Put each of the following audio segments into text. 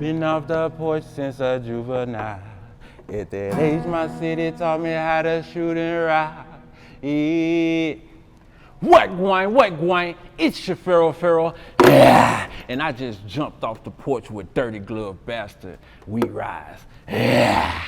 Been off the porch since a juvenile. At that age, my city taught me how to shoot and ride. Yeah. What gwine? It's your Fayro. Yeah. And I just jumped off the porch with dirty glove bastard. We rise. Yeah.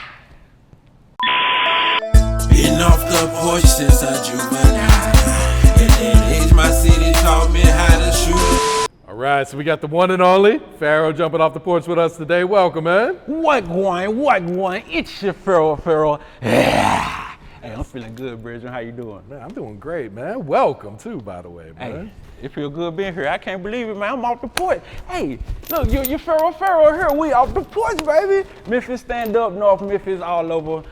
Been off the porch since a juvenile. At that age, my city taught me how to shoot. All right, so we got the one and only Fayro jumping off the porch with us today. Welcome, man. What gwine? It's your Fayro. Yeah. Hey, I'm feeling good, Bridget. How you doing? Man, I'm doing great, man. Welcome, too, by the way, man. Hey, it feel good being here. I can't believe it, man. I'm off the porch. Hey, look, you're Fayro here. We off the porch, baby. Memphis, stand up, North Memphis, all over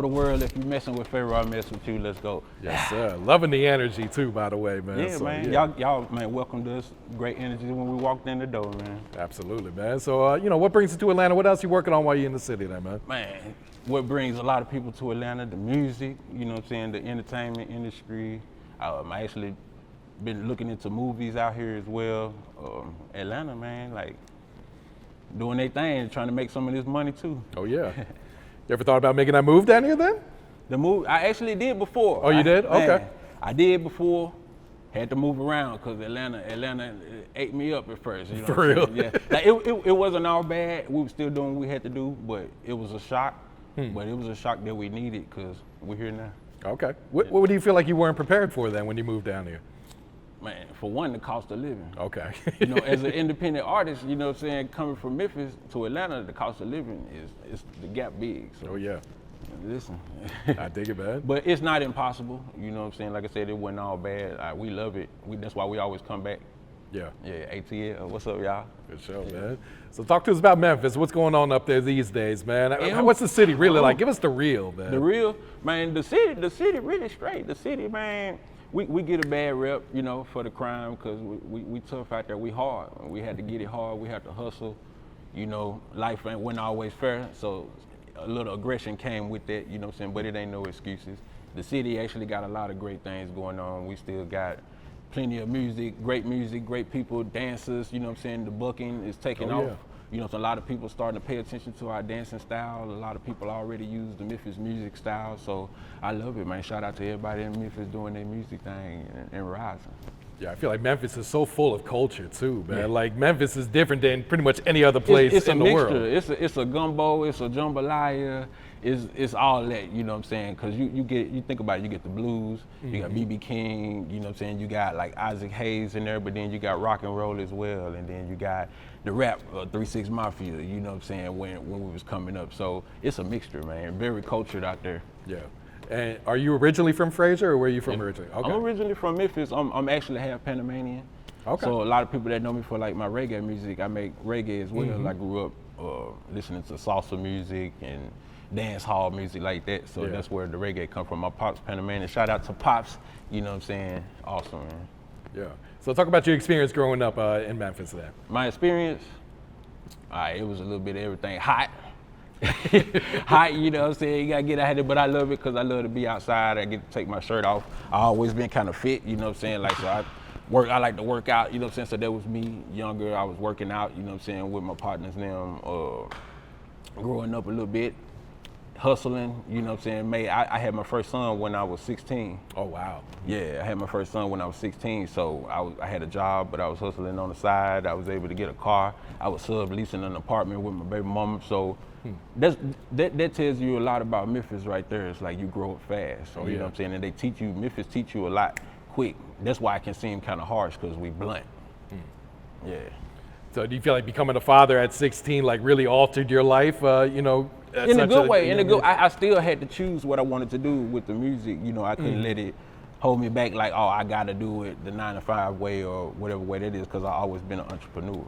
the world. If you messing with Fayro, I mess with you. Let's go. Yes, sir. Loving the energy, too, by the way, man. Yeah, so, man. Yeah. Y'all, man, welcomed us. Great energy when we walked in the door, man. Absolutely, man. So, what brings you to Atlanta? What else you working on while you're in the city there, man? Man, what brings a lot of people to Atlanta, the music, you know what I'm saying, the entertainment industry. I actually been looking into movies out here as well. Atlanta, man, like doing their thing, trying to make some of this money too. Oh, yeah. You ever thought about making that move down here then? The move, I actually did before. Oh, you did? Okay. I did before. Had to move around because Atlanta ate me up at first. You know For real? Yeah. Like it wasn't all bad. We were still doing what we had to do, but it was a shock. But it was a shock that we needed because we're here now. Okay. What do you feel like you weren't prepared for then when you moved down here? Man, for one, the cost of living. Okay. You know, as an independent artist, you know what I'm saying, coming from Memphis to Atlanta, the cost of living is the gap big. So, Oh, yeah. listen. I dig it, man. But it's not impossible. You know what I'm saying? Like I said, it wasn't all bad. We love it. That's why we always come back. Yeah. Yeah, ATL. What's up, y'all? Good show, man. So talk to us about Memphis. What's going on up there these days, man? What's the city really like? Give us the real, man. The real, man, the city really straight. The city, man, we get a bad rep, you know, for the crime because we tough out there. We hard. We had to get it hard. We had to hustle. You know, life wasn't always fair, so a little aggression came with that, you know what I'm saying, but it ain't no excuses. The city actually got a lot of great things going on. We still got plenty of music, great people, dancers, you know what I'm saying, the booking is taking off. Yeah. You know, so a lot of people starting to pay attention to our dancing style. A lot of people already use the Memphis music style, so I love it, man. Shout out to everybody in Memphis doing their music thing and rising. Yeah, I feel like Memphis is so full of culture too, man. Yeah. Like Memphis is different than pretty much any other place in the world. It's a gumbo, it's a jambalaya, it's all that, you know what I'm saying? Cause you think about it, you get the blues, you got B.B. King, you know what I'm saying? You got like Isaac Hayes in there, but then you got rock and roll as well, and then you got the rap, 3 6 Mafia, you know what I'm saying, when we was coming up. So it's a mixture, man, very cultured out there. Yeah. And are you originally from Fraser, or where are you from originally? Okay. I'm originally from Memphis. I'm actually half Panamanian. Okay. So a lot of people that know me for like my reggae music, I make reggae as well. I grew up listening to salsa music and dance hall music like that. So that's where the reggae come from. My pop's Panamanian. Shout out to Pops, you know what I'm saying? Awesome, man. Yeah. So talk about your experience growing up in Memphis then. My experience, it was a little bit of everything. Hot, you know what I'm saying? You gotta get out of it, but I love it because I love to be outside. I get to take my shirt off. I always been kind of fit, you know what I'm saying? Like, so I like to work out, you know what I'm saying? So that was me, younger, I was working out, you know what I'm saying, with my partners and them, growing up a little bit, hustling, you know what I'm saying? I had my first son when I was 16. Oh, wow. Yeah, I had my first son when I was 16, so I had a job, but I was hustling on the side. I was able to get a car. I was subleasing an apartment with my baby mama, so that tells you a lot about Memphis right there. It's like you grow up fast, so you know what I'm saying? And Memphis teach you a lot quick. That's why it can seem kind of harsh, because we blunt. Yeah. So do you feel like becoming a father at 16 like really altered your life, you know? In a good way, I still had to choose what I wanted to do with the music. You know, I couldn't let it hold me back like, oh, I gotta do it the 9-to-5 way or whatever way that is, because I've always been an entrepreneur.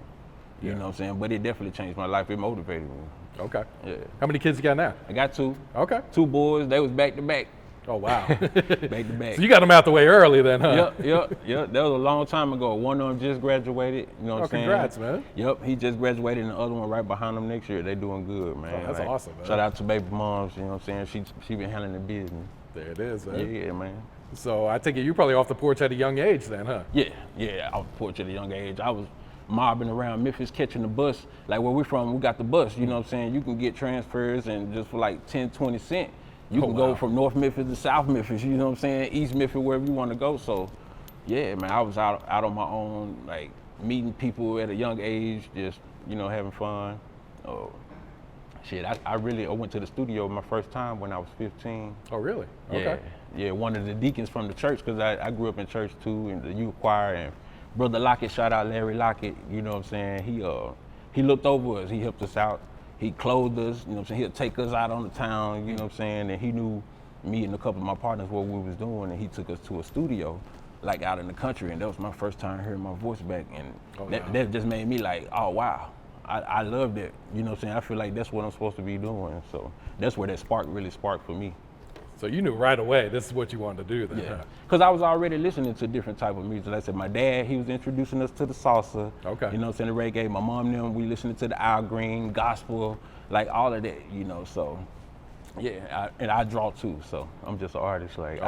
You know what I'm saying? But it definitely changed my life. It motivated me. Okay. Yeah. How many kids you got now? I got 2. Okay. 2 boys. They was back to back. Oh, wow. Back to back. So you got them out the way early then, huh? Yep. That was a long time ago. One of them just graduated. You know what I'm saying? Congrats, man. Yep, he just graduated, and the other one right behind him next year. They doing good, man. Oh, that's awesome, man. Shout out to baby moms, you know what I'm saying? She been handling the business. There it is, man. Yeah, man. So I take it you probably off the porch at a young age then, huh? Yeah, off the porch at a young age. mobbing around Memphis, catching the bus. Like where we're from, we got the bus, you know what I'm saying? You can get transfers and just for like 10, 20 cents, you can go from North Memphis to South Memphis, you know what I'm saying? East Memphis, wherever you want to go. So yeah, man, I was out on my own, like meeting people at a young age, just, you know, having fun. Shit, I went to the studio my first time when I was 15. Oh, really? Okay. Yeah, one of the deacons from the church, because I grew up in church too, in the youth choir, and Brother Lockett, shout out Larry Lockett, you know what I'm saying? He looked over us, he helped us out, he clothed us, you know what I'm saying? He'll take us out on the town, you know what I'm saying? And he knew me and a couple of my partners what we was doing, and he took us to a studio, like out in the country, and that was my first time hearing my voice back, and that just made me like, oh wow. I loved it, you know what I'm saying? I feel like that's what I'm supposed to be doing. So that's where that spark really sparked for me. So you knew right away this is what you wanted to do then? Yeah, because I was already listening to different type of music. Like I said, my dad, he was introducing us to the salsa, you know what I'm saying, the reggae. My mom and them, we listening to the Al Green, gospel, like all of that, you know, so. Yeah, and I draw too, so I'm just an artist. Like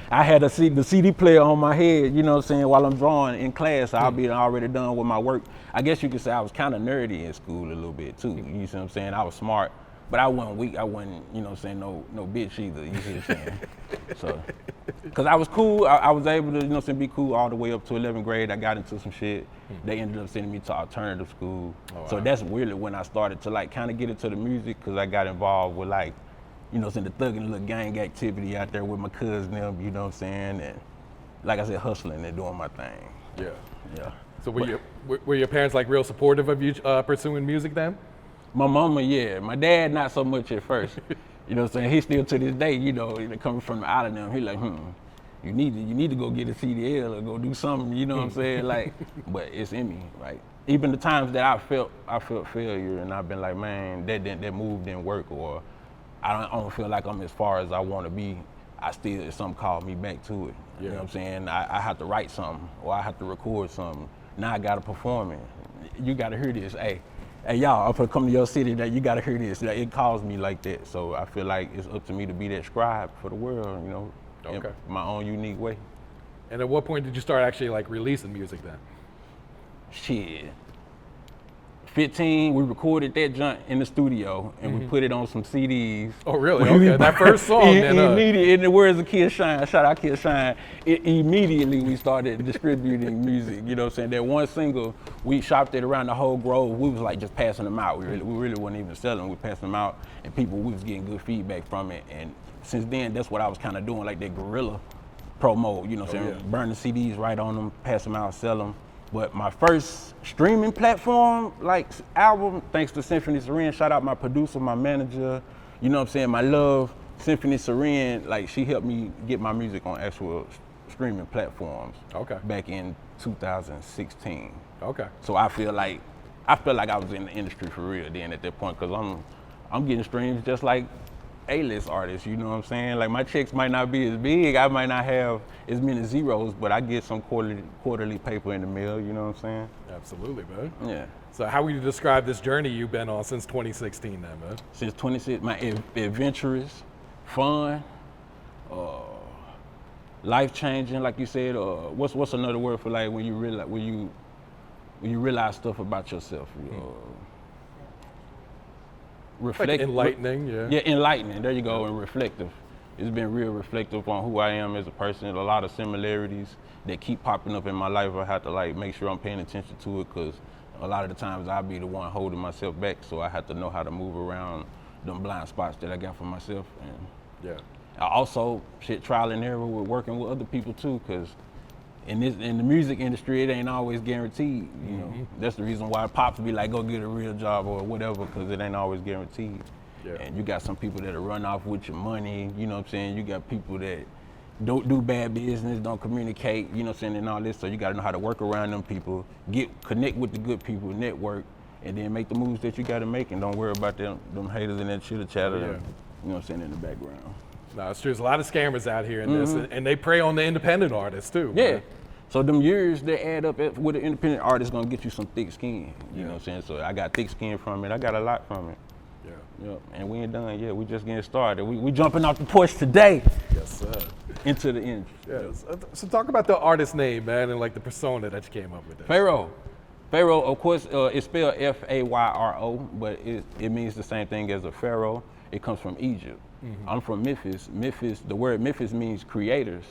I had the CD player on my head, you know what I'm saying, while I'm drawing in class. I'll be already done with my work. I guess you could say I was kind of nerdy in school a little bit too. You see what I'm saying? I was smart, but I wasn't weak. I wasn't, you know what I'm saying, no bitch either. You see what I'm saying? So, cause I was cool. I was able to, you know what I'm saying, be cool all the way up to 11th grade. I got into some shit. They ended up sending me to alternative school. So that's really when I started to like kind of get into the music, cause I got involved with like, you know, in the thugging little gang activity out there with my cousin them, you know what I'm saying? And like I said, hustling and doing my thing. Yeah. So were your parents like real supportive of you pursuing music then? My mama, yeah. My dad, not so much at first. You know what I'm saying? He still to this day, you know, coming from the out of them, he like, you need to go get a CDL or go do something, you know what I'm saying? Like, but it's in me, right? Even the times that I felt failure and I've been like, man, that move didn't work, or I don't feel like I'm as far as I want to be, something called me back to it. You know what I'm saying? I have to write something or I have to record something. Now I got to perform it. You got to hear this. Hey, y'all, I'm gonna come to your city, that you got to hear this. It calls me like that. So I feel like it's up to me to be that scribe for the world, you know, in my own unique way. And at what point did you start actually like releasing music then? Shit. 15, we recorded that junk in the studio and we put it on some CDs. Oh, really? Okay, that first song. Immediately, in the words of Kid Shine, shout out Kid Shine, immediately we started distributing music, you know what I'm saying? That one single, we shopped it around the whole Grove. We was like just passing them out. We really wasn't even selling, we passed them out, and we was getting good feedback from it. And since then, that's what I was kind of doing, like that guerrilla promo, you know what I'm saying? Burning CDs right on them, pass them out, sell them. But my first streaming platform, like album, thanks to Symphony Serene, shout out my producer, my manager, you know what I'm saying, my love, Symphony Serene, like she helped me get my music on actual streaming platforms. Back in 2016. So I feel like I was in the industry for real then at that point, because I'm getting streams just like A-list artists, you know what I'm saying? Like my checks might not be as big, I might not have as many zeros, but I get some quarterly paper in the mail, you know what I'm saying? Absolutely, man. Yeah. So how would you describe this journey you've been on since 2016 then, man? Since 2016, my adventurous, fun, life-changing, like you said, what's another word for like when you realize stuff about yourself? Like enlightening, Yeah, enlightening, there you go, and reflective. It's been real reflective on who I am as a person. A lot of similarities that keep popping up in my life. I have to like make sure I'm paying attention to it, because a lot of the times I'll be the one holding myself back, so I have to know how to move around them blind spots that I got for myself. And I also trial and error with working with other people too, because in the music industry, it ain't always guaranteed. You know, that's the reason why pops be like, go get a real job or whatever, because it ain't always guaranteed. And you got some people that'll run off with your money. You know what I'm saying? You got people that don't do bad business, don't communicate. You know what I'm saying, and all this. So you got to know how to work around them people, connect with the good people, network, and then make the moves that you got to make, and don't worry about them haters and that chitter chatter. You know what I'm saying, in the background. No, it's true. There's a lot of scammers out here in this, and they prey on the independent artists too. Yeah. So them years that add up with an independent artist gonna get you some thick skin. You know what I'm saying? So I got thick skin from it. I got a lot from it. Yeah. And we ain't done yet. We just getting started. We jumping off the porch today. Yes, sir. Into the industry. Yes. So talk about the artist name, man, and like the persona that you came up with. Fayro. Fayro, of course, it's spelled F-A-Y-R-O, but it means the same thing as a pharaoh. It comes from Egypt. I'm from Memphis. Memphis, the word Memphis means creators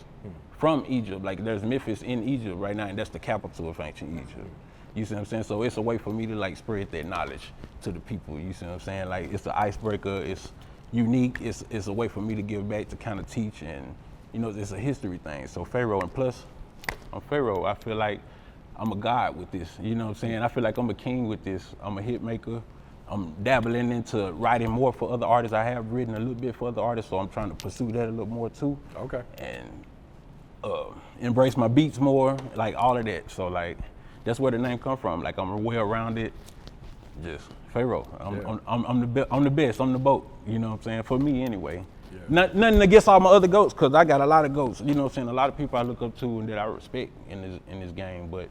from Egypt. Like there's Memphis in Egypt right now, and that's the capital of ancient Egypt. You see what I'm saying? So it's a way for me to like spread that knowledge to the people. You see what I'm saying? Like it's an icebreaker. It's unique. It's a way for me to give back, to kind of teach, and you know, it's a history thing. So Fayro, and plus, I'm Fayro. I feel like I'm a god with this. You know what I'm saying? I feel like I'm a king with this. I'm a hit maker. I'm dabbling into writing more for other artists. I have written a little bit for other artists, so I'm trying to pursue that a little more too. Okay. And embrace my beats more, like all of that. So like, that's where the name come from. Like I'm well-rounded, just Fayro. I'm the best. I'm the boat. You know what I'm saying? For me anyway. Yeah. Nothing against all my other goats, cause I got a lot of goats. You know what I'm saying? A lot of people I look up to and that I respect in this game, but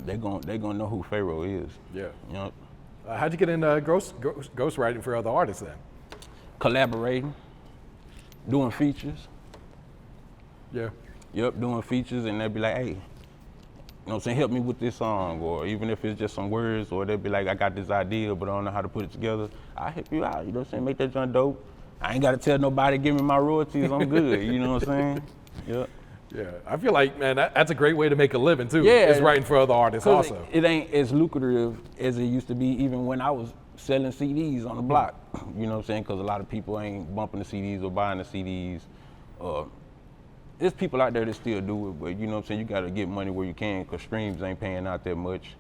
they gonna know who Fayro is. Yeah. You know. How'd you get into ghostwriting for other artists then? Collaborating, doing features. Yeah. Yep, doing features, and they'll be like, hey, you know what I'm saying, help me with this song, or even if it's just some words, or they'll be like, I got this idea, but I don't know how to put it together. I'll help you out, you know what I'm saying, make that joint dope. I ain't gotta tell nobody, give me my royalties, I'm good, you know what I'm saying? Yep. Yeah, I feel like, man, that's a great way to make a living too. Yeah, is writing for other artists also. It ain't as lucrative as it used to be, even when I was selling CDs on the block. You know what I'm saying? Because a lot of people ain't bumping the CDs or buying the CDs. There's people out there that still do it, but you know what I'm saying? You got to get money where you can, because streams ain't paying out that much.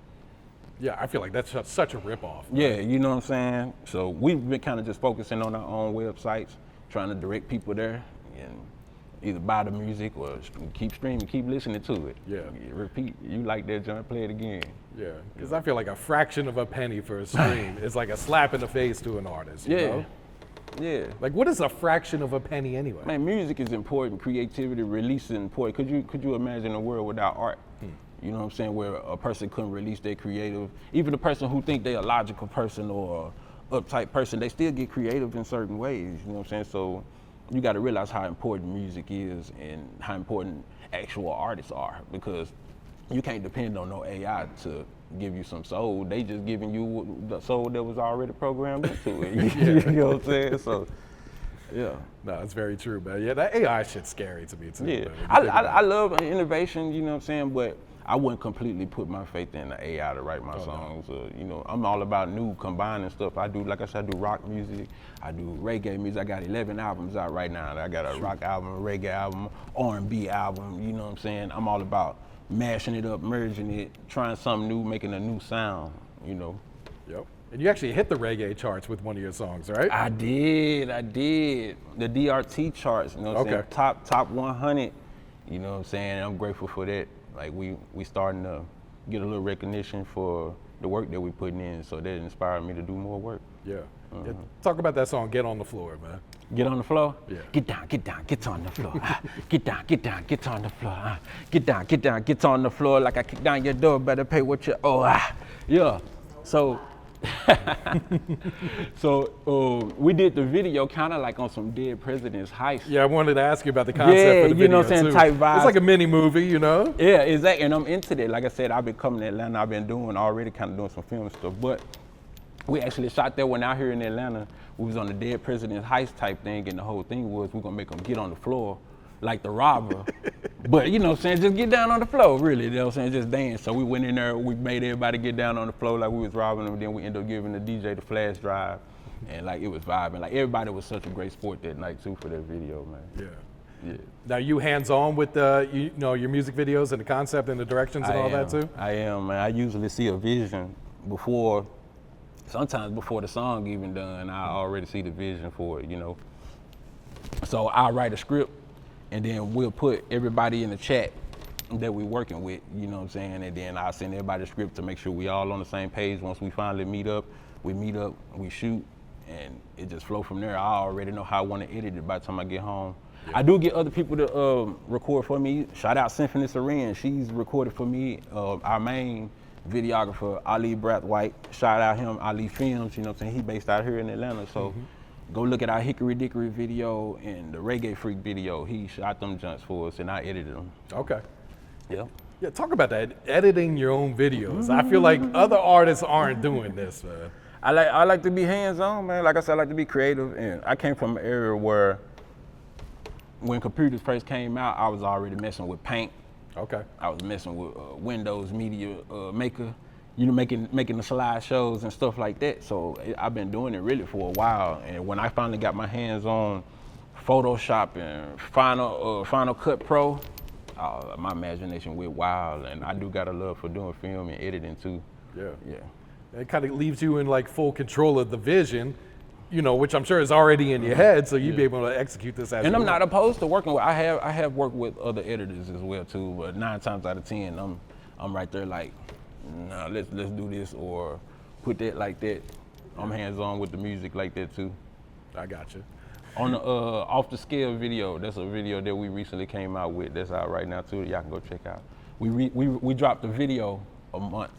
Yeah, I feel like that's such a ripoff. Yeah, you know what I'm saying? So we've been kind of just focusing on our own websites, trying to direct people there, and either buy the music or keep streaming, keep listening to it. Yeah. Repeat, you like that joint, play it again. Yeah, because I feel like a fraction of a penny for a stream is like a slap in the face to an artist. You know? Yeah. Like, what is a fraction of a penny anyway? Man, music is important, creativity, release is important. Could you imagine a world without art? You know what I'm saying, where a person couldn't release their creative, even the person who think they're a logical person or uptight person, they still get creative in certain ways, you know what I'm saying? So you got to realize how important music is and how important actual artists are, because you can't depend on no AI to give you some soul. They just giving you the soul that was already programmed into it. You know what I'm saying? So, yeah. No, that's very true, man. Yeah, that AI shit's scary to me too. Yeah, I love innovation, you know what I'm saying, but I wouldn't completely put my faith in the AI to write my songs. You know, I'm all about new, combining stuff. I do, like I said, I do rock music, I do reggae music. I got 11 albums out right now. I got a rock album, a reggae album, R&B album, you know what I'm saying? I'm all about mashing it up, merging it, trying something new, making a new sound, you know. Yep. And you actually hit the reggae charts with one of your songs, right? I did. The DRT charts, you know what I'm saying? Top 100, you know what I'm saying? I'm grateful for that. Like we starting to get a little recognition for the work that we putting in, so that inspired me to do more work. Yeah. Yeah. Talk about that song, Get on the Floor, man. Get on the floor? Yeah. Get down, get on the floor. Get down, get on the floor. Get down, get on the floor. Like I kick down your door, better pay what you owe. Yeah. So, we did the video kind of like on some Dead President's Heist. Yeah, I wanted to ask you about the concept of the video, you know what I'm saying, too. type vibes. It's like a mini movie, you know? Yeah, exactly, and I'm into that. Like I said, I've been coming to Atlanta. I've been doing some film stuff, but we actually shot that one out here in Atlanta. We was on the Dead President's Heist type thing, and the whole thing was we're gonna make them get on the floor like the robber. But you know what I'm saying, just get down on the floor, really, you know what I'm saying, just dance. So we went in there, we made everybody get down on the floor like we was robbing them, then we ended up giving the DJ the flash drive, and like it was vibing. Like everybody was such a great sport that night too for that video, man. Yeah. Now you hands-on with your music videos and the concept and the directions and all that too? I am, man. I usually see a vision sometimes before the song even done, I already see the vision for it, you know. So I'll write a script, and then we'll put everybody in the chat that we're working with, you know what I'm saying? And then I'll send everybody the script to make sure we all on the same page. Once we finally meet up, we shoot, and it just flow from there. I already know how I want to edit it by the time I get home. Yeah. I do get other people to record for me. Shout out Symphony Seren. She's recorded for me. Our main videographer, Ali White. Shout out him, Ali Films, you know what I'm saying? He based out here in Atlanta. So go look at our Hickory Dickory video and the Reggae Freak video. He shot them junts for us and I edited them. Okay. Yeah. Yeah, talk about that, editing your own videos. I feel like other artists aren't doing this, man. I like to be hands-on, man. Like I said, I like to be creative, and I came from an area where when computers first came out, I was already messing with Paint. Okay. I was messing with Windows Media Maker, you know, making the slideshows and stuff like that. So I've been doing it really for a while, and when I finally got my hands on Photoshop and Final Cut Pro, my imagination went wild, and I do got a love for doing film and editing too. Yeah. Yeah. It kind of leaves you in like full control of the vision, you know, which I'm sure is already in your head, so you'd be able to execute this as And I'm you not want. opposed to working with. I have worked with other editors as well too, but 9 times out of 10, I'm right there like, nah, let's do this or put that like that. I'm hands on with the music like that too. I got you. On the Off the Scale video, that's a video that we recently came out with. That's out right now too. Y'all can go check out. We dropped the video a month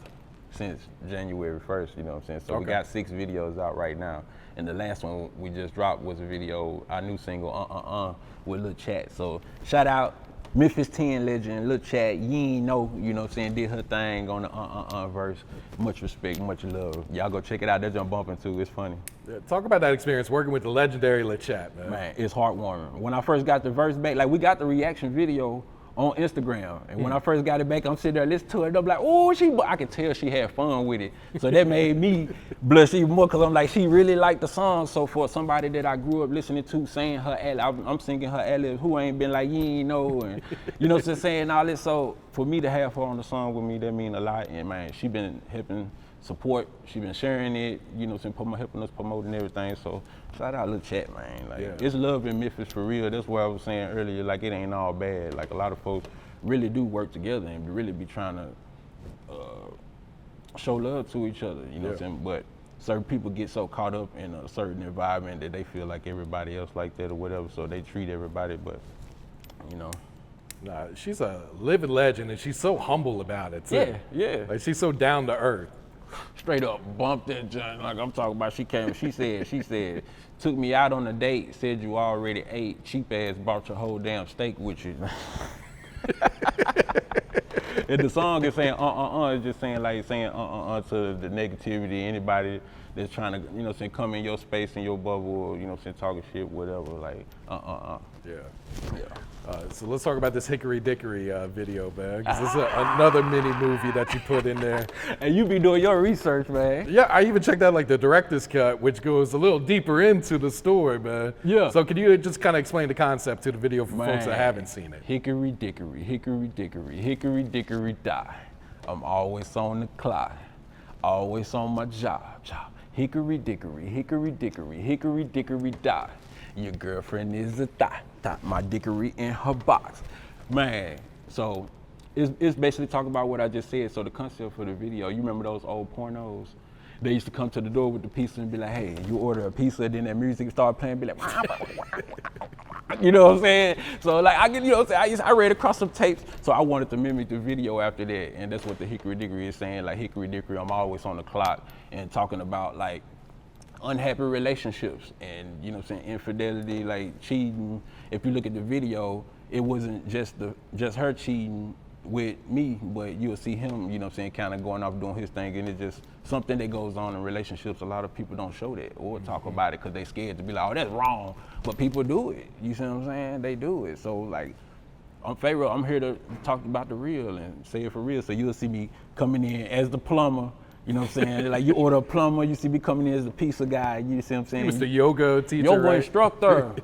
since January 1st. You know what I'm saying? So we got 6 videos out right now, and the last one we just dropped was a video, our new single with Lil Chat. So shout out Memphis 10 legend Lil Chat. You ain't know, you know what I'm saying? Did her thing on the verse. Much respect, much love. Y'all go check it out. That's jump bumping too. It's funny. Yeah, talk about that experience working with the legendary Lil Chat, man. Man, it's heartwarming. When I first got the verse back, like we got the reaction video on Instagram, and when I first got it back, I'm sitting there listening to it, I'm like, oh, I could tell she had fun with it. So that made me blush even more, because I'm like, she really liked the song. So for somebody that I grew up listening to, saying her I'm singing her ad-libs, who ain't been like, you ain't know, and you know what I'm saying, all this. So for me to have her on the song with me, that mean a lot. And man, she been helping support, she been sharing it, you know, helping us promote and everything. So shout out Lil Chat, man. Like, it's love in Memphis for real. That's what I was saying earlier, like it ain't all bad. Like a lot of folks really do work together and really be trying to show love to each other, you know what I'm saying? But certain people get so caught up in a certain environment that they feel like everybody else like that or whatever, so they treat everybody, but you know. Nah, she's a living legend, and she's so humble about it too. Yeah. Like she's so down to earth. Straight up bumped that joint. Like I'm talking about, she said, took me out on a date, said you already ate, cheap ass brought your whole damn steak with you. And the song is saying it's just saying to the negativity, anybody that's trying to, you know, saying come in your space, in your bubble, or, you know, saying talking shit, whatever, like So let's talk about this Hickory Dickory video, man, because this is another mini movie that you put in there. And you be doing your research, man. Yeah, I even checked out like the director's cut, which goes a little deeper into the story, man. Yeah. So could you just kind of explain the concept to the video for folks that haven't seen it? Hickory Dickory, Hickory Dickory, Hickory Dickory die. I'm always on the clock, always on my job. Hickory Dickory, Hickory Dickory, Hickory Dickory die. Your girlfriend is a thot, my dickory in her box. Man, so it's basically talking about what I just said. So the concept for the video, you remember those old pornos? They used to come to the door with the pizza and be like, hey, you order a pizza, then that music started playing, be like, you know what I'm saying? So like, you know what I'm saying? I read across some tapes, so I wanted to mimic the video after that, and that's what the Hickory Dickory is saying. Like, Hickory Dickory, I'm always on the clock, and talking about like unhappy relationships and, you know what I'm saying, infidelity, like cheating. If you look at the video, it wasn't just her cheating with me, but you'll see him, you know what I'm saying, kind of going off doing his thing, and it's just something that goes on in relationships. A lot of people don't show that or talk about it because they scared to be like, oh, that's wrong, but people do it. You see what I'm saying? They do it. So like, I'm Fayro, I'm here to talk about the real and say it for real. So you'll see me coming in as the plumber. You know what I'm saying? Like, you order a plumber, you see me coming in as the pizza guy. You see what I'm saying? He was the yoga teacher, yoga right? instructor.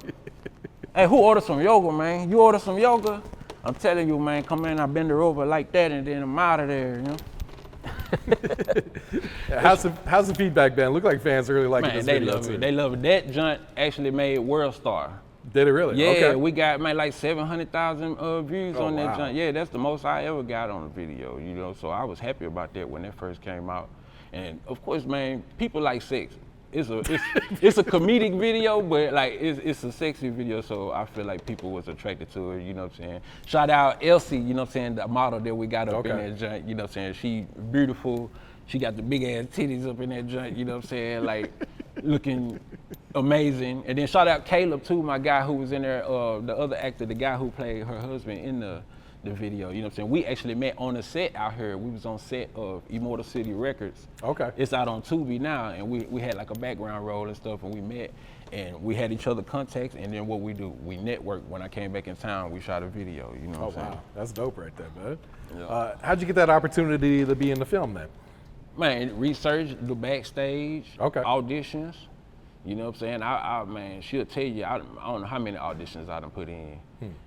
Hey, who ordered some yoga, man? You order some yoga? I'm telling you, man, come in, I bend her over like that, and then I'm out of there, you know? How's the feedback been? Look like fans really liking this video love too. it. They love it. That joint actually made Worldstar. Did it really? Yeah, Okay. we got like 700,000 views on that wow. joint. Yeah, that's the most I ever got on a video, you know? So I was happy about that when it first came out. And of course, man, people like sex. It's a comedic video, but like it's a sexy video, so I feel like people was attracted to it, you know what I'm saying? Shout out Elsie, you know what I'm saying, the model that we got up in that joint, you know what I'm saying? She beautiful, she got the big ass titties up in that joint, you know what I'm saying? Like, looking amazing. And then shout out Caleb too, my guy who was in there, the other actor, the guy who played her husband in the the video. You know what I'm saying? We actually met on a set out here. We was on set of Immortal City Records. Okay. It's out on Tubi now, and we had like a background role and stuff, and we met, and we had each other contacts, and then what we do, we network. When I came back in town, we shot a video. You know what I'm saying? Wow, that's dope right there, man. Yeah. How'd you get that opportunity to be in the film then? Man, research, the backstage, Okay. auditions. You know what I'm saying? I man, she'll tell you, I don't know how many auditions I done put in.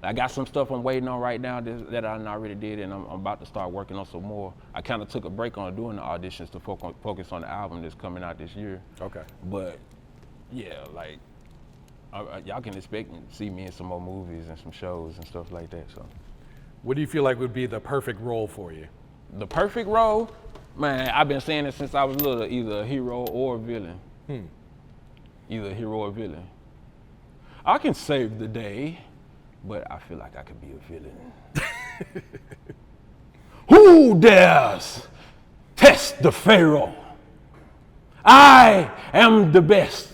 I got some stuff I'm waiting on right now that I already did, and I'm about to start working on some more. I kind of took a break on doing the auditions to focus on the album that's coming out this year. Okay. But yeah, like, y'all can expect to see me in some more movies and some shows and stuff like that, so. What do you feel like would be the perfect role for you? The perfect role? Man, I've been saying it since I was little, either a hero or a villain. Either a hero or a villain. I can save the day, but I feel like I could be a villain. Who dares test the Fayro? I am the best.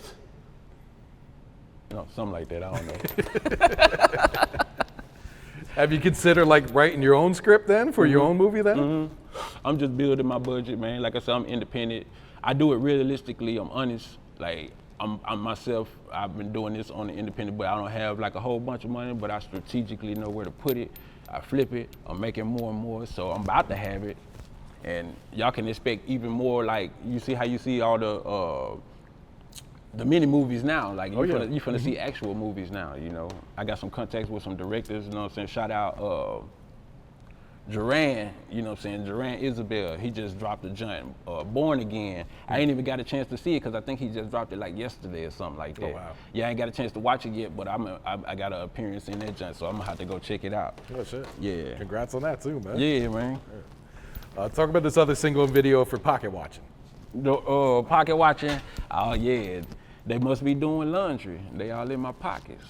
You know, something like that, I don't know. Have you considered like writing your own script then for your own movie then? I'm just building my budget, man. Like I said, I'm independent. I do it realistically, I'm honest. Like, I'm myself, I've been doing this on the independent, but I don't have like a whole bunch of money, but I strategically know where to put it. I flip it, I'm making more and more, so I'm about to have it. And y'all can expect even more, like, you see how you see all the mini movies now, like you finna see actual movies now, you know. I got some contacts with some directors, you know what I'm saying? Shout out Duran, you know what I'm saying? Duran Isabel, he just dropped a joint, Born Again. I ain't even got a chance to see it because I think he just dropped it like yesterday or something like that. Oh, wow. Yeah, I ain't got a chance to watch it yet, but I got an appearance in that joint, so I'm gonna have to go check it out. Oh shit. Yeah. Congrats on that too, man. Yeah, man. Talk about this other single and video for pocket watching. The pocket watching, oh yeah, they must be doing laundry. They all in my pockets.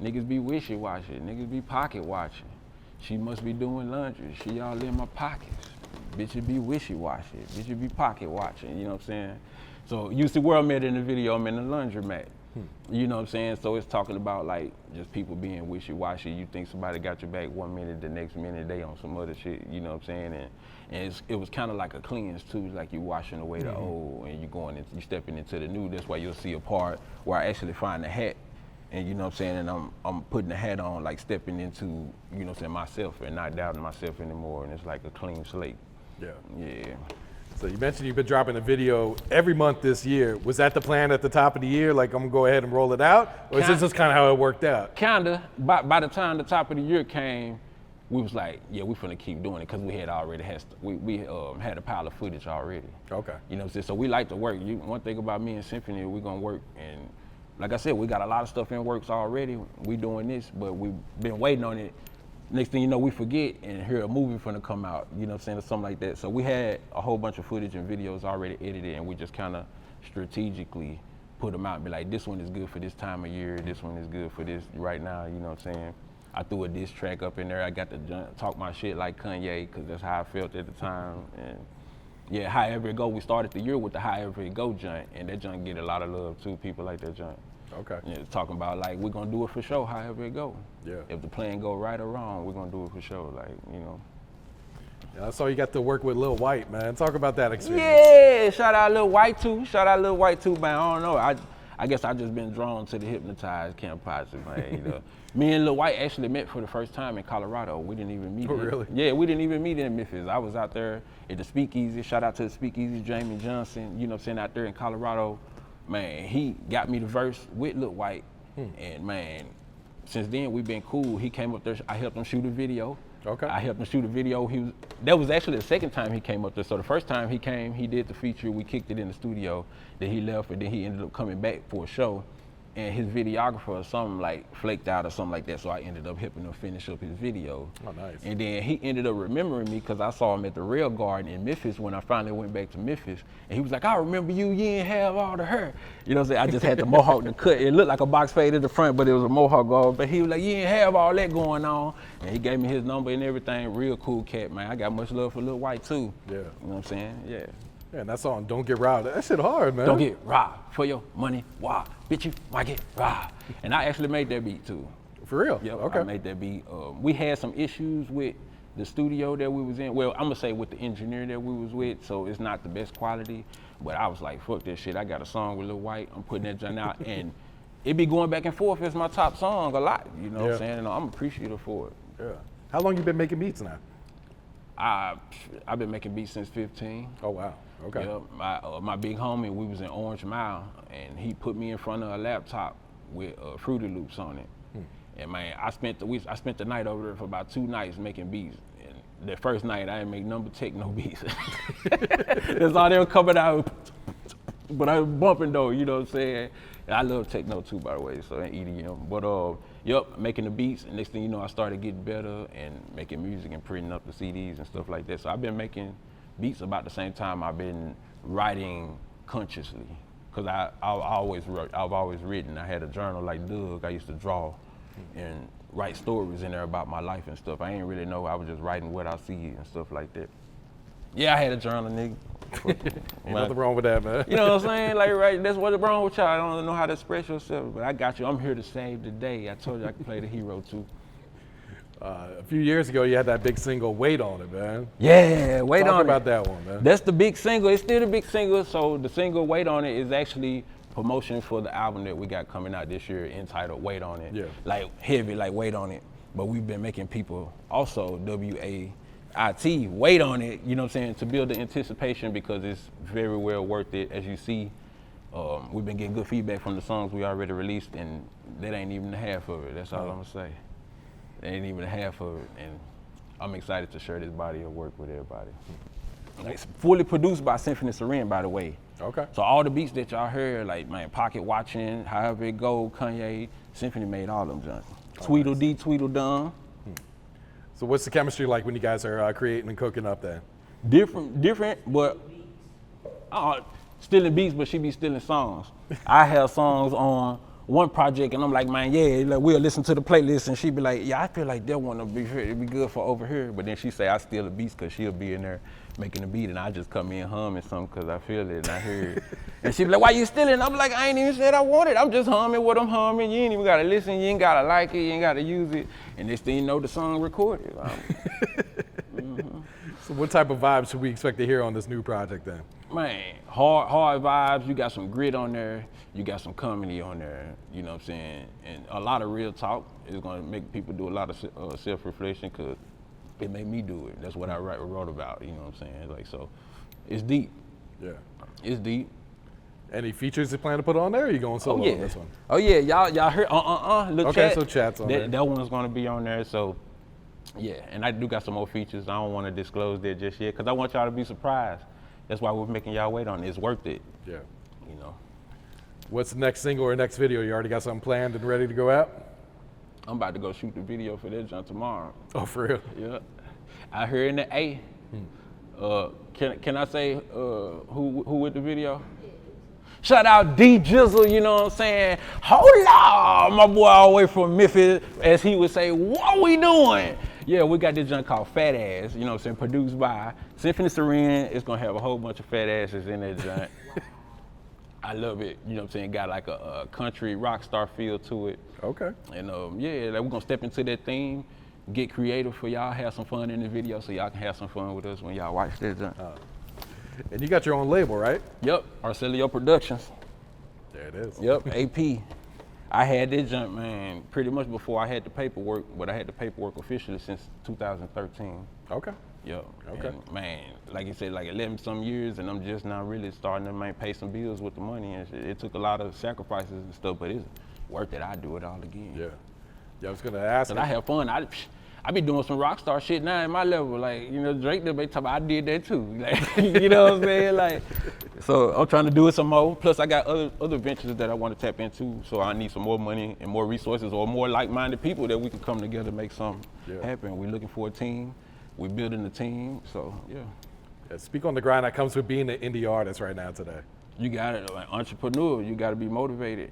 Niggas be wishy-washy, niggas be pocket watching. She must be doing laundry. She all in my pockets. Bitches be wishy-washy. Bitches be pocket watching. You know what I'm saying? So you see where I'm at in the video. I'm in the laundromat. You know what I'm saying? So it's talking about like just people being wishy-washy. You think somebody got your back 1 minute, the next minute they on some other shit. You know what I'm saying? And it was kind of like a cleanse too. It's like you washing away the old and you stepping into the new. That's why you'll see a part where I actually find the hat. And you know what I'm saying, and I'm putting the hat on, like stepping into, you know what I'm saying, myself and not doubting myself anymore, and it's like a clean slate. Yeah. Yeah. So you mentioned you've been dropping a video every month this year. Was that the plan at the top of the year? Like, I'm gonna go ahead and roll it out? Or is this just kind of how it worked out? Kinda. By the time the top of the year came, we was like, yeah, we finna keep doing it, because we had already had a pile of footage already. Okay. You know what I'm saying? So we like to work. One thing about me and Symphony, we gonna work, and like I said, we got a lot of stuff in works already. We doing this, but we've been waiting on it. Next thing you know, we forget and hear a movie finna come out, you know what I'm saying, or something like that. So we had a whole bunch of footage and videos already edited, and we just kind of strategically put them out and be like, this one is good for this time of year, this one is good for this right now, you know what I'm saying? I threw a diss track up in there. I got to talk my shit like Kanye, because that's how I felt at the time. And yeah, However It Go, we started the year with the However It Go joint, and that joint get a lot of love too. People like that joint. Okay. Yeah, talking about like, we're gonna do it for sure, however it go. Yeah. If the plan go right or wrong, we're gonna do it for sure, like, you know. Yeah, I saw you got to work with Lil Wyte, man. Talk about that experience. Yeah, shout out Lil Wyte too, man. I don't know, I guess I just been drawn to the hypnotized campus, man. You know. Me and Lil Wyte actually met for the first time in Colorado. We didn't even meet. Oh, really? Yeah, we didn't even meet in Memphis. I was out there at the Speakeasy. Shout out to the Speakeasy, Jamie Johnson. You know what I'm saying, out there in Colorado. Man, he got me the verse with Lil Wyte. And man, since then we've been cool. He came up there, I helped him shoot a video. Okay. I helped him shoot a video. That was actually the second time he came up there. So the first time he came, he did the feature, we kicked it in the studio, then he left, and then he ended up coming back for a show. And his videographer or something like flaked out or something like that, so I ended up helping him finish up his video. Oh, nice. And then he ended up remembering me because I saw him at the Rail Garden in Memphis when I finally went back to Memphis. And he was like, I remember you ain't have all the hair. You know what I'm saying? I just had the mohawk to cut. It looked like a box fade at the front, but it was a mohawk guard. But he was like, you ain't have all that going on. And he gave me his number and everything. Real cool cat, man. I got much love for Lil Wyte too. Yeah. You know what I'm saying? Yeah. Yeah, and that song, Don't Get Robbed. That shit hard, man. Don't get robbed for your money. Wow, bitch, you might get robbed. And I actually made that beat too. For real? Yep, Okay. I made that beat. We had some issues with the studio that we was in. Well, I'm gonna say with the engineer that we was with, so it's not the best quality. But I was like, fuck that shit. I got a song with Lil Wyte. I'm putting that joint out, and it be going back and forth. It's my top song a lot. You know what I'm saying? And I'm appreciative for it. Yeah. How long you been making beats now? I've been making beats since 15. Oh wow. Okay. Yeah, my big homie, we was in Orange Mile, and he put me in front of a laptop with Fruity Loops on it. And man, I spent the night over there for about 2 nights making beats. And the first night I didn't make number techno beats. That's all they were coming out. But I was bumping though, you know what I'm saying? And I love techno too, by the way, so and EDM. But yep, making the beats, and next thing you know, I started getting better and making music and printing up the CDs and stuff like that. So I've been making beats about the same time I've been writing consciously. Cause I've always written. I had a journal like Doug. I used to draw and write stories in there about my life and stuff. I ain't really know. I was just writing what I see and stuff like that. Yeah, I had a journal, nigga. Ain't nothing wrong with that, man. You know what I'm saying? Like, right, that's what's wrong with y'all. I don't know how to express yourself, but I got you. I'm here to save the day. I told you I could play the hero too. A few years ago, you had that big single, Wait On It, man. Yeah, Wait On It. Talk about that one, man. That's the big single. It's still the big single. So the single Wait On It is actually promotion for the album that we got coming out this year entitled Wait On It. Yeah. Like heavy, like Wait On It. But we've been making people also WAIT wait on it, you know what I'm saying, to build the anticipation because it's very well worth it. As you see, we've been getting good feedback from the songs we already released, and that ain't even the half of it. That's all I'm gonna say. That ain't even the half of it, and I'm excited to share this body of work with everybody. It's fully produced by Symphony Serene, by the way. Okay. So all the beats that y'all heard, like man, Pocket Watching, However It Go, Kanye, Symphony made all them junk. Tweedledee, Tweedledum. So what's the chemistry like when you guys are creating and cooking up then? Different, but stealing beats, but she be stealing songs. I have songs on one project, and I'm like, man, yeah, like, we'll listen to the playlist, and she be like, yeah, I feel like that one will be good for over here. But then she say I steal the beats because she'll be in there making the beat, and I just come in humming something because I feel it and I hear it. And she be like, why you stealing? I'm like, I ain't even said I want it. I'm just humming what I'm humming. You ain't even gotta listen. You ain't gotta like it. You ain't gotta use it. And next thing you know, the song recorded. So what type of vibes should we expect to hear on this new project then? Man, hard vibes. You got some grit on there. You got some comedy on there. You know what I'm saying? And a lot of real talk. It's gonna make people do a lot of self-reflection because it made me do it. That's what I wrote about. You know what I'm saying? Like, so it's deep. Yeah. It's deep. Any features you plan to put on there, or are you going solo on this one? Oh yeah, y'all heard look, Okay, chat. so chat's on there. That one's gonna be on there, so yeah. And I do got some more features. I don't wanna disclose that just yet, cause I want y'all to be surprised. That's why we're making y'all wait on it. It's worth it. Yeah. You know. What's the next single or next video? You already got something planned and ready to go out? I'm about to go shoot the video for that jump tomorrow. Oh, for real? Yeah. I heard in the A. Can I say who with the video? Shout out D Jizzle, you know what I'm saying? Hold on, my boy all the way from Memphis, as he would say, what we doing? Yeah, we got this junk called Fat Ass, you know what I'm saying, produced by Symphony Serene. It's gonna have a whole bunch of fat asses in that junk. I love it, you know what I'm saying? Got like a country rock star feel to it. Okay. And yeah, like we're gonna step into that theme, get creative for y'all, have some fun in the video so y'all can have some fun with us when y'all watch that junk. And you got your own label, right? Yep, Arcelio Productions. There it is. Yep, AP. I had this jump, man, pretty much before I had the paperwork, but I had the paperwork officially since 2013. Okay. Yep. Okay. And man, like you said, like 11 some years, and I'm just now really starting to pay some bills with the money, and it took a lot of sacrifices and stuff, but it's worth it. I do it all again. Yeah. Yeah, I was gonna ask. Cause I have fun. I be doing some rock star shit now at my level. Like, you know, Drake, they talk about, I did that too. Like, you know what I'm saying? Like, so I'm trying to do it some more. Plus I got other ventures that I want to tap into. So I need some more money and more resources or more like-minded people that we can come together and make something happen. We're looking for a team. We're building a team. So yeah. Speak on the grind that comes with being an indie artist right now today. You got it, like entrepreneur, you got to be motivated.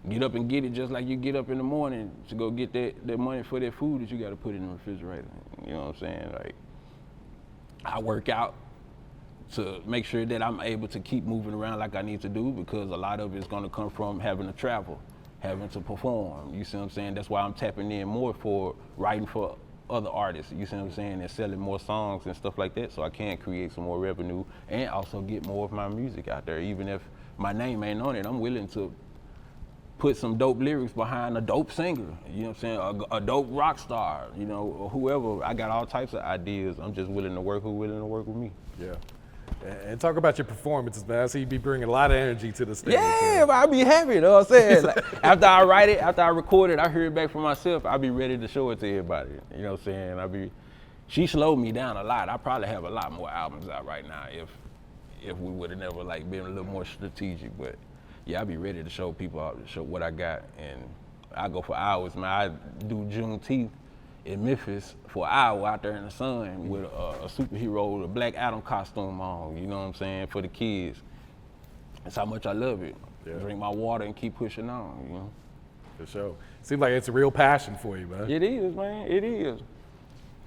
Get up and get it just like you get up in the morning to go get that money for that food that you got to put in the refrigerator. You know what I'm saying? Like, I work out to make sure that I'm able to keep moving around like I need to do because a lot of it's going to come from having to travel. having to perform. You see what I'm saying? That's why I'm tapping in more for writing for other artists. You see what I'm saying? And selling more songs and stuff like that, so I can create some more revenue and also get more of my music out there. Even if my name ain't on it, I'm willing to put some dope lyrics behind a dope singer, you know what I'm saying, a dope rock star, you know, or whoever. I got all types of ideas. I'm just willing to work with me. Yeah. And talk about your performances, man. I see you be bringing a lot of energy to the stage. Yeah, but I be happy, you know what I'm saying? Like, after I write it, after I record it, I hear it back from myself, I be ready to show it to everybody, you know what I'm saying? She slowed me down a lot. I probably have a lot more albums out right now if we would have never like been a little more strategic, but yeah, I be ready to show people, show what I got, and I go for hours, man. I do Juneteenth in Memphis for an hour out there in the sun with a superhero, a Black Adam costume on, you know what I'm saying, for the kids. That's how much I love it. Yeah. Drink my water and keep pushing on, you know. For sure. Seems like it's a real passion for you, man. It is, man, it is.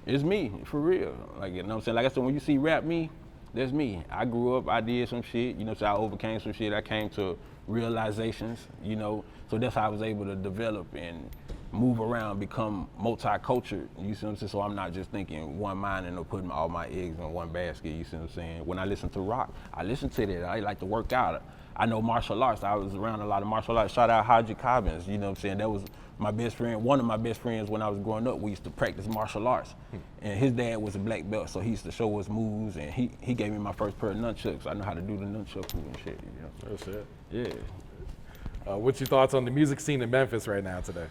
It's me, for real. Like, you know what I'm saying? Like I said, when you see Rap Me, that's me. I grew up, I did some shit, you know, so I overcame some shit. I came to realizations, you know, so that's how I was able to develop and move around, become multicultural, you see what I'm saying? So I'm not just thinking one mind and putting all my eggs in one basket, you see what I'm saying? When I listen to rock, I listen to that. I like to work out. I know martial arts. I was around a lot of martial arts. Shout out Haji Cobbins, you know what I'm saying? That was my best friend, one of my best friends when I was growing up. We used to practice martial arts. And his dad was a black belt, so he used to show us moves, and he gave me my first pair of nunchucks. I know how to do the nunchuck and shit, you know? That's it. Yeah. What's your thoughts on the music scene in Memphis right now today?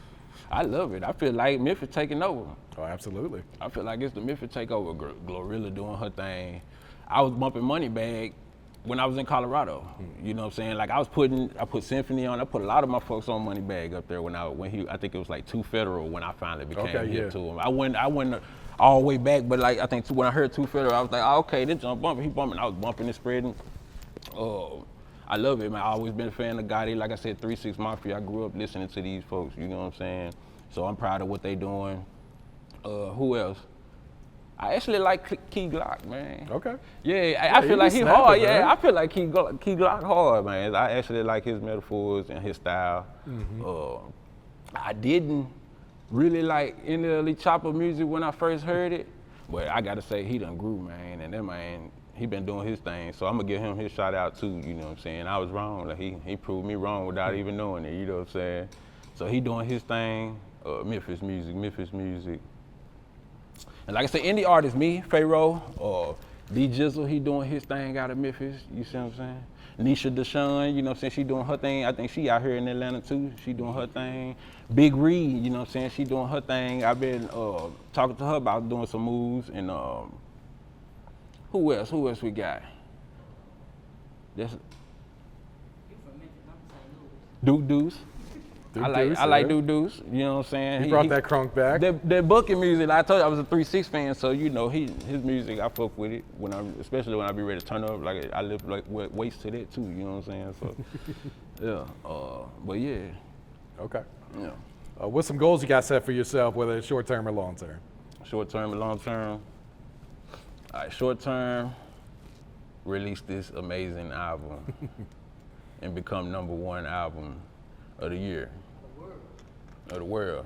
I love it. I feel like Memphis taking over. Oh, absolutely. I feel like it's the Memphis takeover. Glorilla doing her thing. I was bumping Moneybag when I was in Colorado. You know what I'm saying? Like I put Symphony on. I put a lot of my folks on Moneybag up there I think it was like 2 Federal when I finally became hip to him. I went all the way back, but like I think when I heard 2 Federal, I was like, oh, okay, this jump bumping. He bumping. I was bumping and spreading. I love it, man. I've always been a fan of Gotti. Like I said, 3-6 Mafia. I grew up listening to these folks, you know what I'm saying? So I'm proud of what they doing. Who else? I actually like Key Glock, man. Okay. Yeah, I feel like he hard. Yeah, I feel like Key Glock hard, man. I actually like his metaphors and his style. I didn't really like NLE Chopper music when I first heard it, but I gotta say he done grew, man. And that man, he been doing his thing, so I'm gonna give him his shout out too, you know what I'm saying? I was wrong, like he proved me wrong without even knowing it, you know what I'm saying? So he doing his thing, Memphis music. And like I said, indie artists, me, Fayro, D Jizzle, he doing his thing out of Memphis, you see what I'm saying? Nisha Deshawn, you know what I'm saying, she doing her thing. I think she out here in Atlanta too, she doing her thing. Big Reed, you know what I'm saying, she doing her thing. I've been talking to her about doing some moves, and who else we got? That's Duke Deuce. I like Duke Deuce, you know what I'm saying? He brought that crunk back. That booking music, like I told you, I was a 3-6 fan, so you know, his music, I fuck with it, especially when I be ready to turn up, like I live like waist to that too, you know what I'm saying? So, yeah, but yeah. Okay. Yeah. What's some goals you got set for yourself, whether it's short term or long term? Short term and long term. All right, short term, release this amazing album and become #1 album of the year. Of the world.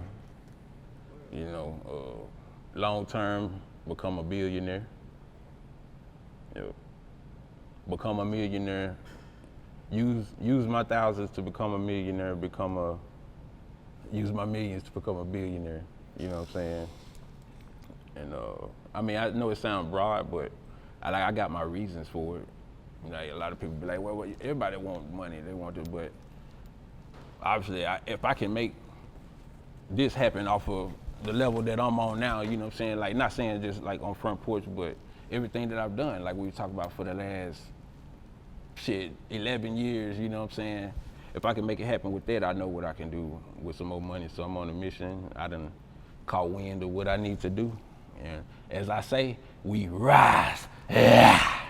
You know, long term, become a billionaire. Become a millionaire. Use my thousands to become a millionaire. Use my millions to become a billionaire. You know what I'm saying? And I mean, I know it sounds broad, but I got my reasons for it. You know, a lot of people be like, well, everybody want money, they want it, but obviously, if I can make this happen off of the level that I'm on now, you know what I'm saying? Like, not saying just like on Front Porch, but everything that I've done, like we talked about for the last 11 years, you know what I'm saying? If I can make it happen with that, I know what I can do with some more money. So I'm on a mission. I done caught wind of what I need to do. And as I say, we rise. Yeah.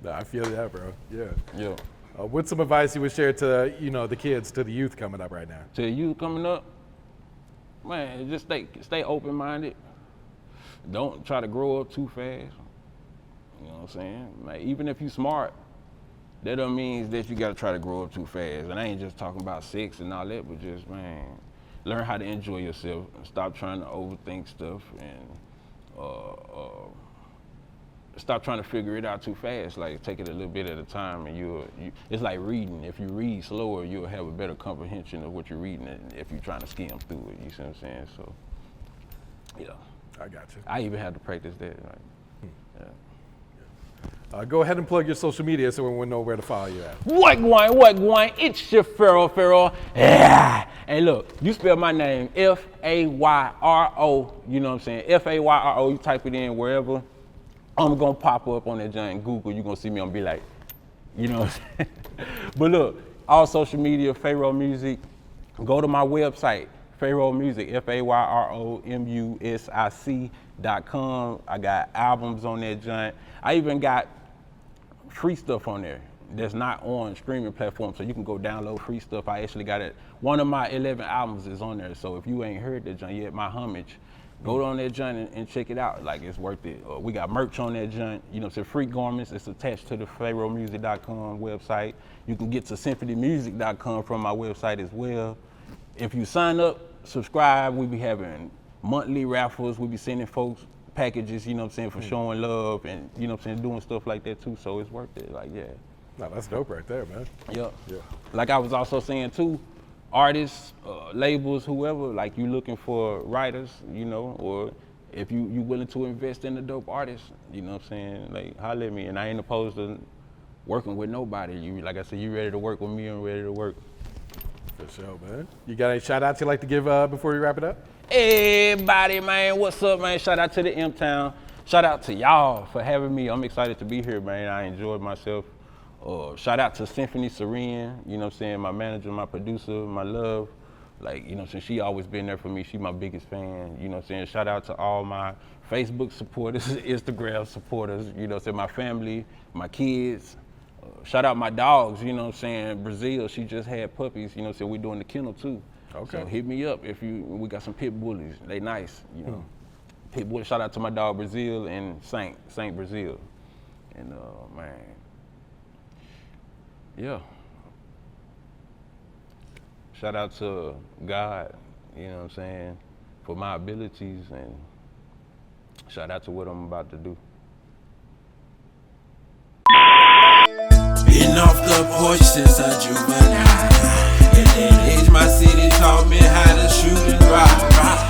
No, I feel that, bro. Yeah. Yeah. What's some advice you would share to the kids, to the youth coming up right now? To the youth coming up, man, just stay open-minded. Don't try to grow up too fast. You know what I'm saying? Like, even if you smart, that don't mean that you gotta try to grow up too fast. And I ain't just talking about sex and all that, but just, man, learn how to enjoy yourself and stop trying to overthink stuff and stop trying to figure it out too fast. Like, take it a little bit at a time, and it's like reading. If you read slower, you'll have a better comprehension of what you're reading than if you're trying to skim through it. You see what I'm saying? So, yeah. I got you. I even had to practice that. Like, yeah. Go ahead and plug your social media so everyone know where to follow you at. What going? It's your Fayro. Yeah. And look, you spell my name F-A-Y-R-O. You know what I'm saying? F-A-Y-R-O. You type it in wherever. I'm gonna pop up on that giant Google. You're gonna see me. I'm gonna be like, you know what I'm saying? But look, all social media, Fayro Music. Go to my website, Fayro Music, FAYROMUSIC.com. I got albums on that giant. I even got free stuff on there that's not on streaming platforms, so you can go download free stuff. I actually got it. One of my 11 albums is on there, so if you ain't heard that joint yet, my homage, go on that joint and check it out. Like, it's worth it. We got merch on that joint. You know, it's free garments. It's attached to the FayroMusic.com website. You can get to symphonymusic.com from my website as well. If you sign up, subscribe, we be having monthly raffles. We be sending folks packages, you know what I'm saying, for showing love and, you know what I'm saying, doing stuff like that too. So it's worth it. Like, yeah. No, that's dope right there, man. Yep. Yeah. Like I was also saying too, artists, labels, whoever, like, you looking for writers, you know, or if you willing to invest in a dope artist, you know what I'm saying, like, holler at me. And I ain't opposed to working with nobody. You, like I said, you ready to work with me, I'm ready to work. For sure, man. You got any shout outs you'd like to give before we wrap it up? Everybody, man, what's up, man? Shout out to the M-Town. Shout out to y'all for having me. I'm excited to be here, man. I enjoyed myself. Shout out to Symphony Serene, you know what I'm saying, my manager, my producer, my love. Like, you know what I'm saying, she always been there for me. She my biggest fan, you know what I'm saying. Shout out to all my Facebook supporters, Instagram supporters, you know what I'm saying, my family, my kids. Shout out my dogs, you know what I'm saying. Brazil, she just had puppies, you know what I'm saying. We doing the kennel too. Okay. So hit me up if we got some pit bullies. They nice, you know. Pit bully. Shout out to my dog Brazil and Saint Brazil. And man, yeah. Shout out to God, you know what I'm saying, for my abilities, and shout out to what I'm about to do. Been off the porch since a juvenile. At that age, my city taught me how to shoot and drive.